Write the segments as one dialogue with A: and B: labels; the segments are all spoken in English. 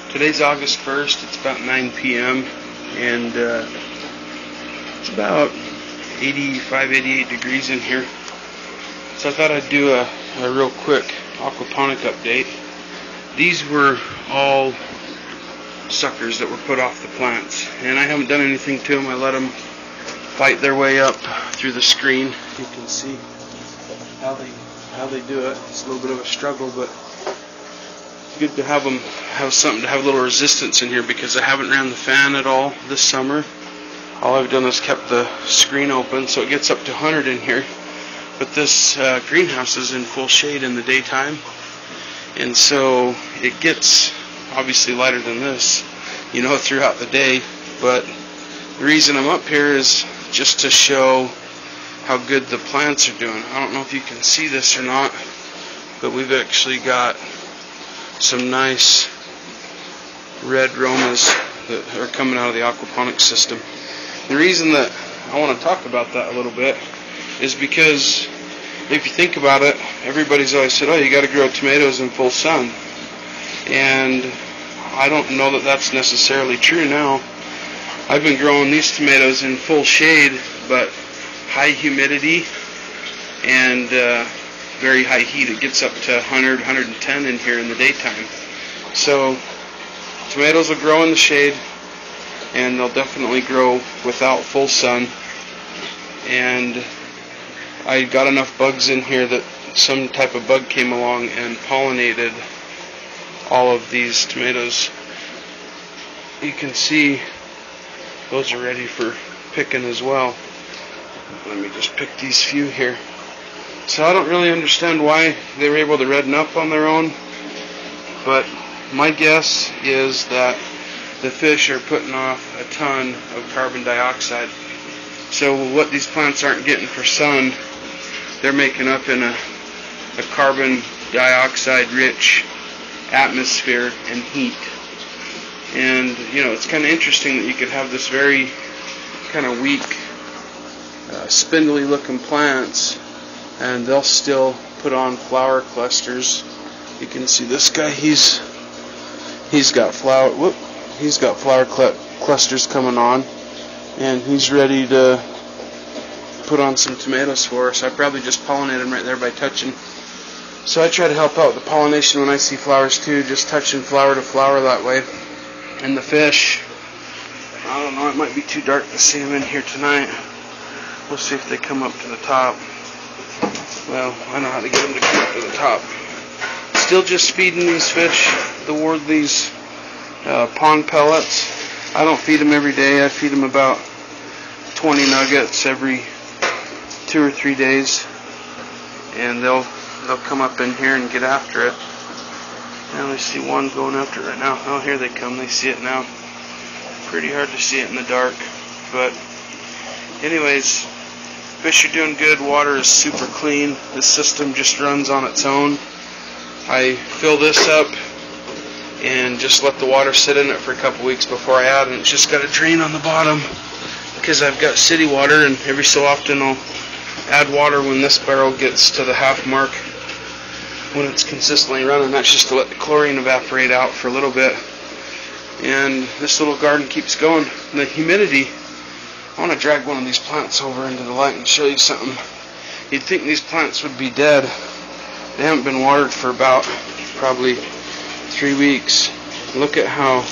A: Today's August 1st, it's about 9 p.m. and it's about 85, 88 degrees in here. So I thought I'd do a real quick aquaponic update. These were all suckers that were put off the plants, and I haven't done anything to them. I let them fight their way up through the screen. You can see how they do it. It's a little bit of a struggle, but it's good to have them have something to have a little resistance in here, because I haven't ran the fan at all this summer. All I've done is kept the screen open, so it gets up to 100 in here. But this greenhouse is in full shade in the daytime, and so it gets obviously lighter than this, throughout the day. But the reason I'm up here is just to show how good the plants are doing. I don't know if you can see this or not, but we've actually got some nice red romas that are coming out of the aquaponics system. The reason that I want to talk about that a little bit is because if you think about it, everybody's always said, oh, you got to grow tomatoes in full sun. And I don't know that that's necessarily true now. I've been growing these tomatoes in full shade, but high humidity and very high heat. It gets up to 100, 110 in here in the daytime. So tomatoes will grow in the shade, and they'll definitely grow without full sun. And I got enough bugs in here that some type of bug came along and pollinated all of these tomatoes. You can see those are ready for picking as well. Let me just pick these few here. So I don't really understand why they were able to redden up on their own, but my guess is that the fish are putting off a ton of carbon dioxide. So what these plants aren't getting for sun, they're making up in a carbon dioxide rich atmosphere and heat. And it's kind of interesting that you could have this very kind of weak spindly looking plants, and they'll still put on flower clusters. You can see this guy, he's got flower clusters coming on, and he's ready to put on some tomatoes for us. I probably just pollinated them right there by touching. So I try to help out with the pollination when I see flowers too, just touching flower to flower that way. And the fish, I don't know, it might be too dark to see them in here tonight. We'll see if they come up to the top. Well, I know how to get them to come up to the top. Still just feeding these fish the Wardley's pond pellets. I don't feed them every day. I feed them about 20 nuggets every 2 or 3 days, and they'll come up in here and get after it. I only see one going after it right now. Oh, here they come. They see it now. Pretty hard to see it in the dark, but anyways, fish are doing good. Water is super clean. This system just runs on its own. I fill this up and just let the water sit in it for a couple weeks before I add, and it's just got a drain on the bottom because I've got city water, and every so often I'll add water when this barrel gets to the half mark. When it's consistently running, that's just to let the chlorine evaporate out for a little bit. And this little garden keeps going. The humidity, I want to drag one of these plants over into the light and show you something. You'd think these plants would be dead. They haven't been watered for about probably 3 weeks. Look at how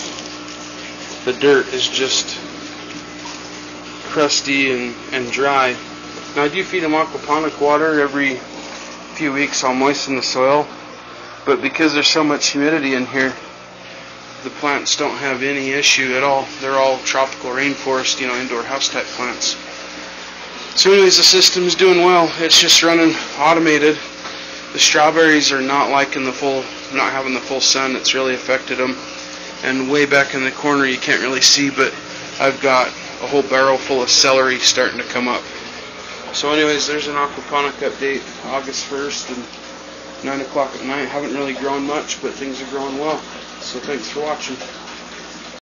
A: the dirt is just crusty and dry. Now I do feed them aquaponic water every few weeks. I'll moisten the soil, but because there's so much humidity in here, the plants don't have any issue at all. They're all tropical rainforest, indoor house type plants. So anyways, the system's doing well. It's just running automated. The strawberries are not having the full sun. It's really affected them. And way back in the corner, you can't really see, but I've got a whole barrel full of celery starting to come up. So anyways, there's an aquaponic update, August 1st and 9 o'clock at night. Haven't really grown much, but things are growing well. So thanks for watching.